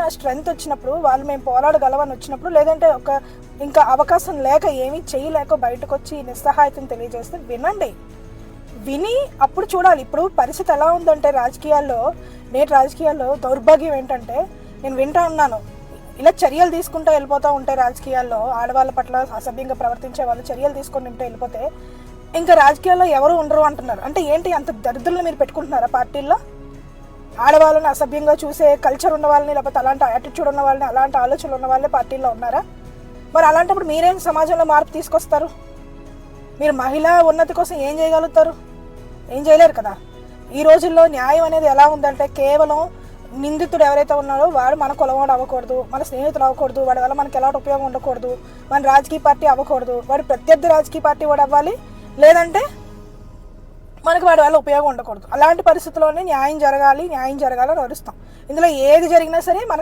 ఆ స్ట్రెంగ్త్ వచ్చినప్పుడు వాళ్ళు మేము పోరాడగలవని వచ్చినప్పుడు, లేదంటే ఇంకా అవకాశం లేక ఏమీ చేయలేక బయటకు వచ్చి నిస్సహాయతను తెలియజేస్తే వినండి. విని అప్పుడు చూడాలి. ఇప్పుడు పరిస్థితి ఎలా ఉందంటే నేటి రాజకీయాల్లో దౌర్భాగ్యం ఏంటంటే, నేను వింటా ఉన్నాను, ఇలా చర్యలు తీసుకుంటూ వెళ్ళిపోతూ ఉంటాయి రాజకీయాల్లో. ఆడవాళ్ళ పట్ల అసభ్యంగా ప్రవర్తించే వాళ్ళు చర్యలు తీసుకొని వెళ్ళిపోతే ఇంకా రాజకీయాల్లో ఎవరు ఉండరు అంటున్నారు. అంటే ఏంటి, అంత దరిద్రులను మీరు పెట్టుకుంటున్నారా పార్టీల్లో? ఆడవాళ్ళని అసభ్యంగా చూసే కల్చర్ ఉన్న వాళ్ళని, లేకపోతే అలాంటి యాటిట్యూడ్ ఉన్న వాళ్ళని, అలాంటి ఆలోచనలు ఉన్న వాళ్ళే పార్టీల్లో ఉన్నారా? మరి అలాంటప్పుడు మీరేం సమాజంలో మార్పు తీసుకొస్తారు? మీరు మహిళా ఉన్నతి కోసం ఏం చేయగలుగుతారు? ఏం చేయలేరు కదా. ఈ రోజుల్లో న్యాయం అనేది ఎలా ఉందంటే, కేవలం నిందితుడు ఎవరైతే ఉన్నాడో వాడు మన కులవాడు అవ్వకూడదు, మన స్నేహితుడు అవ్వకూడదు, వాడి వల్ల మనకి ఎలాంటి ఉపయోగం ఉండకూడదు, మన రాజకీయ పార్టీ అవ్వకూడదు, వాడి ప్రత్యర్థి రాజకీయ పార్టీ వాడు అవ్వాలి, లేదంటే మనకి వాడి వల్ల ఉపయోగం ఉండకూడదు. అలాంటి పరిస్థితుల్లోనే న్యాయం జరగాలని అరుస్తాం. ఇందులో ఏది జరిగినా సరే మనకు